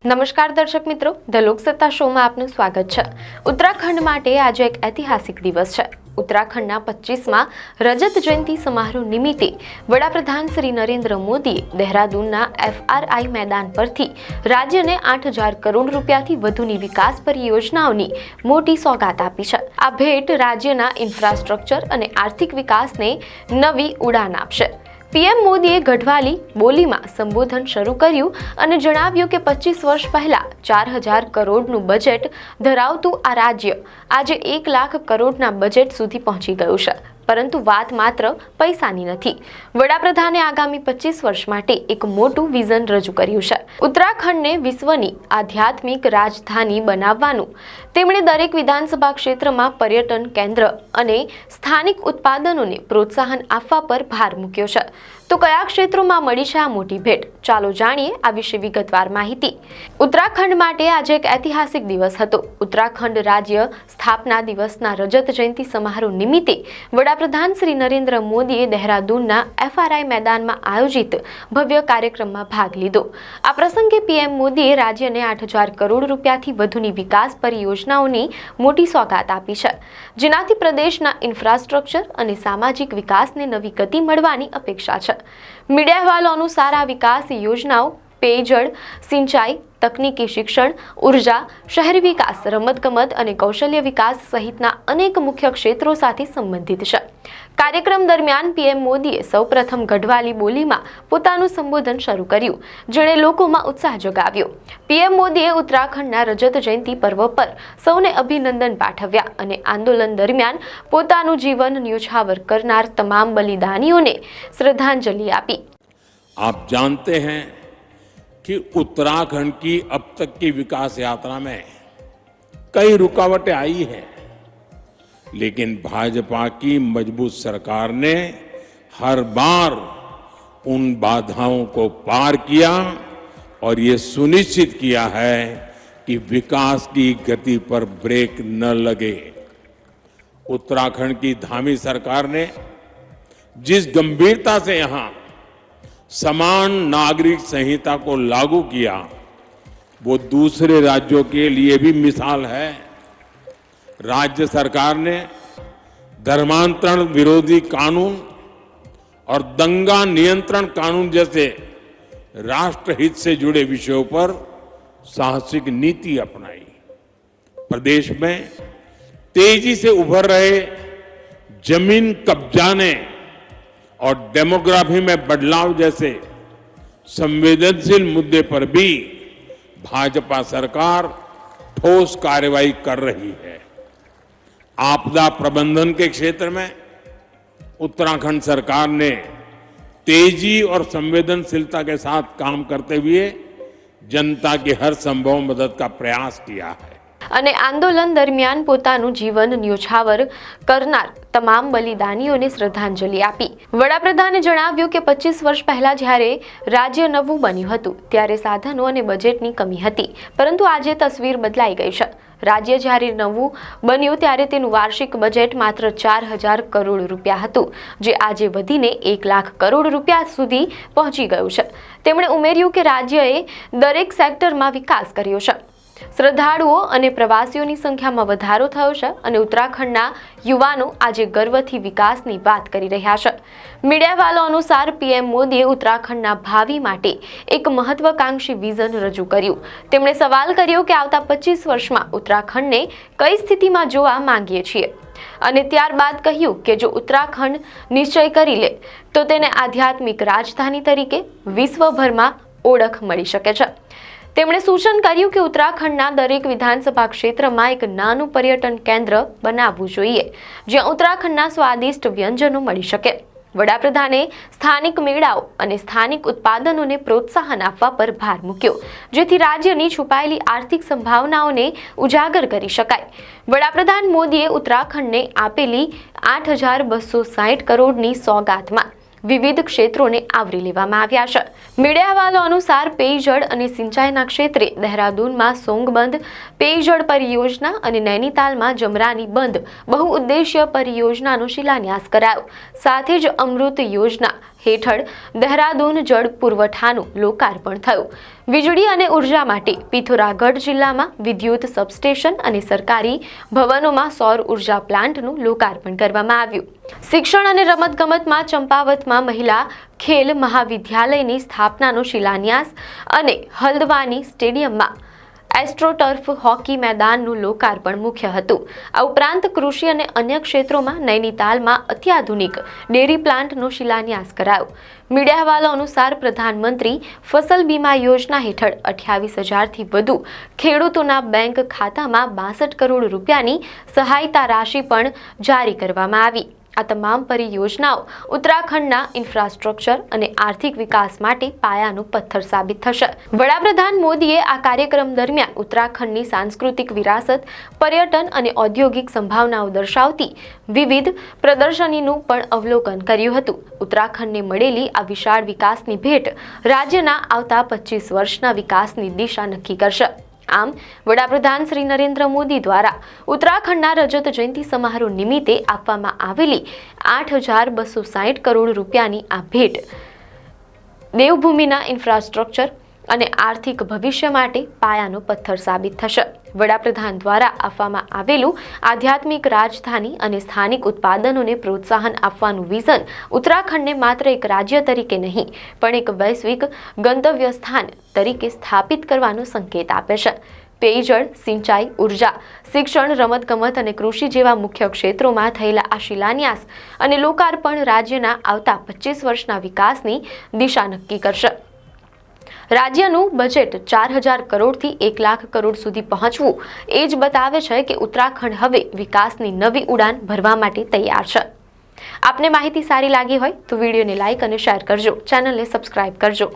નમસ્કાર દર્શક મિત્રો, ધ લોકસત્તા શોમાં આપનું સ્વાગત છે। ઉત્તરાખંડ માટે આજે એક ઐતિહાસિક દિવસ છે। ઉત્તરાખંડના 25મા રજત જયંતિ સમારોહ નિમિત્તે વડાપ્રધાન શ્રી નરેન્દ્ર મોદીએ દહેરાદૂનના FRI મેદાન પરથી રાજ્યને 8,000 કરોડ રૂપિયાથી વધુની વિકાસ પરિયોજનાઓની મોટી સોગાત આપી છે। આ ભેટ રાજ્યના ઇન્ફ્રાસ્ટ્રક્ચર અને આર્થિક વિકાસને નવી ઉડાન આપશે। પીએમ મોદીએ ગઢવાલી બોલીમાં સંબોધન શરૂ કર્યું અને જણાવ્યું કે 25 વર્ષ પહેલા 4,000 કરોડનું બજેટ ધરાવતું આ રાજ્ય આજે 1 લાખ કરોડના બજેટ સુધી પહોંચી ગયું છે। પરંતુ વાત માત્ર પૈસાની નથી। વડાપ્રધાને આગામી 25 વર્ષ માટે એક મોટું વિઝન રજૂ કર્યું છે। ઉત્તરાખંડને વિશ્વની આધ્યાત્મિક રાજધાની બનાવવાનું તેમણે દરેક વિધાનસભા ક્ષેત્રમાં પર્યટન કેન્દ્ર અને સ્થાનિક ઉત્પાદનોને પ્રોત્સાહન આપવા પર ભાર મૂક્યો છે। તો કયા ક્ષેત્રોમાં મળી છે આ મોટી ભેટ? ચાલો જાણીએ આ વિશે વિગતવાર માહિતી। ઉત્તરાખંડ માટે આજે એક ઐતિહાસિક દિવસ હતો। ઉત્તરાખંડ રાજ્ય સ્થાપના દિવસના રજત જયંતિ સમારોહ નિમિત્તે વડાપ્રધાન શ્રી નરેન્દ્ર મોદીએ દહેરાદૂનના FRI મેદાનમાં આયોજિત ભવ્ય કાર્યક્રમમાં ભાગ લીધો। આ પ્રસંગે પીએમ મોદીએ રાજ્યને 8,000 કરોડ રૂપિયાથી વધુની વિકાસ પરિયોજનાઓની મોટી સોગાત આપી છે, જેનાથી પ્રદેશના ઇન્ફ્રાસ્ટ્રક્ચર અને સામાજિક વિકાસને નવી ગતિ મળવાની અપેક્ષા છે। મીડિયા અહેવાલો અનુસાર આ વિકાસ યોજનાઓ પેયજળ, સિંચાઈ, તકનીકી શિક્ષણ, ઉર્જા, શહેરી વિકાસ, રમતગમત અને કૌશલ્ય વિકાસ સહિતના અનેક મુખ્ય ક્ષેત્રો સાથે સંબંધિત છે। કાર્યક્રમ દરમિયાન પીએમ મોદીએ સૌપ્રથમ ગઢવાલી બોલીમાં પોતાનું સંબોધન શરૂ કર્યું, જેણે લોકોમાં ઉત્સાહ જગાવ્યો। પીએમ મોદીએ ઉત્તરાખંડના રજત જયંતિ પર્વ પર સૌને અભિનંદન પાઠવ્યા અને આંદોલન દરમિયાન પોતાનું જીવન ન્યોછાવર કરનાર તમામ બલિદાનીઓને શ્રદ્ધાંજલિ આપી। आप जानते हैं कि उत्तराखंड की अब तक की विकास यात्रा में कई रुकावटें आई हैं, लेकिन भाजपा की मजबूत सरकार ने हर बार उन बाधाओं को पार किया और ये सुनिश्चित किया है कि विकास की गति पर ब्रेक न लगे। उत्तराखंड की धामी सरकार ने जिस गंभीरता से यहाँ समान नागरिक संहिता को लागू किया, वो दूसरे राज्यों के लिए भी मिसाल है। राज्य सरकार ने धर्मांतरण विरोधी कानून और दंगा नियंत्रण कानून जैसे राष्ट्रहित से जुड़े विषयों पर साहसिक नीति अपनाई। प्रदेश में तेजी से उभर रहे जमीन कब्जाने और डेमोग्राफी में बदलाव जैसे संवेदनशील मुद्दे पर भी भाजपा सरकार ठोस कार्रवाई कर रही है। आपदा प्रबंधन के क्षेत्र में उत्तराखंड सरकार ने तेजी और संवेदनशीलता के साथ काम करते हुए जनता की हर संभव मदद का प्रयास किया है। અને આંદોલન દરમિયાન પોતાનું જીવન ન્યોછાવર કરનાર તમામ બલિદાનીઓને શ્રદ્ધાંજલિ આપી। વડાપ્રધાને જણાવ્યું કે 25 વર્ષ પહેલા જ્યારે રાજ્ય નવું બન્યું હતું ત્યારે સાધનો અને બજેટની કમી હતી, પરંતુ આજે તસવીર બદલાઈ ગઈ છે। રાજ્ય જ્યારે નવું બન્યું ત્યારે તેનું વાર્ષિક બજેટ માત્ર 4,000 કરોડ રૂપિયા હતું, જે આજે વધીને 1 લાખ કરોડ રૂપિયા સુધી પહોંચી ગયું છે। તેમણે ઉમેર્યું કે રાજ્યએ દરેક સેક્ટરમાં વિકાસ કર્યો છે। શ્રદ્ધાળુઓ અને પ્રવાસીઓની સંખ્યામાં વધારો થયો છે અને ઉત્તરાખંડના યુવાનો આજે ગર્વથી વિકાસની વાત કરી રહ્યા છે। મીડિયા અહેવાલો અનુસાર પીએમ મોદીએ ઉત્તરાખંડના ભાવિ માટે એક મહત્વાકાંક્ષી વિઝન રજૂ કર્યું। તેમણે સવાલ કર્યો કે આવતા 25 વર્ષમાં ઉત્તરાખંડને કઈ સ્થિતિમાં જોવા માંગીએ છીએ અને ત્યારબાદ કહ્યું કે જો ઉત્તરાખંડ નિશ્ચય કરી લે તો તેને આધ્યાત્મિક રાજધાની તરીકે વિશ્વભરમાં ઓળખ મળી શકે છે। તેમણે સૂચન કર્યું કે ઉત્તરાખંડના દરેક વિધાનસભા ક્ષેત્રમાં એક નાનું પર્યટન કેન્દ્ર બનાવવું જોઈએ, જ્યાં ઉત્તરાખંડના સ્વાદિષ્ટ વ્યંજનો મળી શકે। વડાપ્રધાને સ્થાનિક મેળાઓ અને સ્થાનિક ઉત્પાદનોને પ્રોત્સાહન આપવા પર ભાર મૂક્યો, જેથી રાજ્યની છુપાયેલી આર્થિક સંભાવનાઓને ઉજાગર કરી શકાય। વડાપ્રધાન મોદીએ ઉત્તરાખંડને આપેલી 8,260 કરોડની સોગાતમાં વિવિધ ક્ષેત્રોને આવરી લેવામાં આવ્યા છે। મીડિયા અહેવાલો અનુસાર પેયજળ અને સિંચાઈના ક્ષેત્રે દહેરાદૂનમાં સોંગબંધ પેયજળ પરિયોજના અને નૈનીતાલમાં જમરાની બંધ બહુઉદ્દેશ્ય પરિયોજનાનો શિલાન્યાસ કરાયો। સાથે જ અમૃત યોજના હેઠળ દહેરાદૂન જળ પુરવઠાનું લોકાર્પણ થયું. વીજળી અને ઉર્જા માટે પિથોરાગઢ જિલ્લામાં વિદ્યુત સબસ્ટેશન અને સરકારી ભવનોમાં સૌર ઉર્જા પ્લાન્ટનું લોકાર્પણ કરવામાં આવ્યું. શિક્ષણ અને રમતગમતમાં ચંપાવતમાં મહિલા ખેલ મહાવિદ્યાલયની સ્થાપનાનો શિલાન્યાસ અને હલ્દવાની સ્ટેડિયમમાં એસ્ટ્રોટર્ફ હોકી મેદાનનું લોકાર્પણ મુખ્ય હતું. આ ઉપરાંત કૃષિ અને અન્ય ક્ષેત્રોમાં નૈનીતાલમાં અત્યાધુનિક ડેરી પ્લાન્ટનો શિલાન્યાસ કરાયો. મીડિયા અહેવાલો અનુસાર પ્રધાનમંત્રી ફસલ બીમા યોજના હેઠળ 28,000થી વધુ ખેડૂતોના બેંક ખાતામાં 62 કરોડ રૂપિયાની સહાયતા રાશિ પણ જારી કરવામાં આવી. આ તમામ પરિયોજનાઓ ઉત્તરાખંડના ઇન્ફ્રાસ્ટ્રક્ચર અને આર્થિક વિકાસ માટે પાયાનો પથ્થર સાબિત થશે. વડાપ્રધાન મોદીએ આ કાર્યક્રમ દરમિયાન ઉત્તરાખંડની સાંસ્કૃતિક વિરાસત, પર્યટન અને ઔદ્યોગિક સંભાવનાઓ દર્શાવતી વિવિધ પ્રદર્શનીનું પણ અવલોકન કર્યું હતું. ઉત્તરાખંડને મળેલી આ વિશાળ વિકાસની ભેટ રાજ્યના આવતા 25 વર્ષના વિકાસની દિશા નક્કી કરશે. આમ વડાપ્રધાન શ્રી નરેન્દ્ર મોદી દ્વારા ઉત્તરાખંડના રજત જયંતિ સમારોહ નિમિત્તે આપવામાં આવેલી 8,260 કરોડ રૂપિયાની આ ભેટ દેવભૂમિના ઇન્ફ્રાસ્ટ્રક્ચર અને આર્થિક ભવિષ્ય માટે પાયાનો પથ્થર સાબિત થશે. વડાપ્રધાન દ્વારા આપવામાં આવેલું આધ્યાત્મિક રાજધાની અને સ્થાનિક ઉત્પાદનોને પ્રોત્સાહન આપવાનું વિઝન ઉત્તરાખંડને માત્ર એક રાજ્ય તરીકે નહીં પણ એક વૈશ્વિક ગંતવ્ય સ્થાન તરીકે સ્થાપિત કરવાનો સંકેત આપે છે. પેયજળ, સિંચાઈ, ઉર્જા, શિક્ષણ, રમતગમત અને કૃષિ જેવા મુખ્ય ક્ષેત્રોમાં થયેલા આ શિલાન્યાસ અને લોકાર્પણ રાજ્યના આવતા 25 વર્ષના વિકાસની દિશા નક્કી કરશે. રાજ્યનું બજેટ 4,000 કરોડથી 1 લાખ કરોડ સુધી પહોંચવું એ જ બતાવે છે કે ઉત્તરાખંડ હવે વિકાસની નવી ઉડાન ભરવા માટે તૈયાર છે. આપને માહિતી સારી લાગી હોય તો વિડીયોને લાઇક અને શેર કરજો, ચેનલને સબસ્ક્રાઇબ કરજો.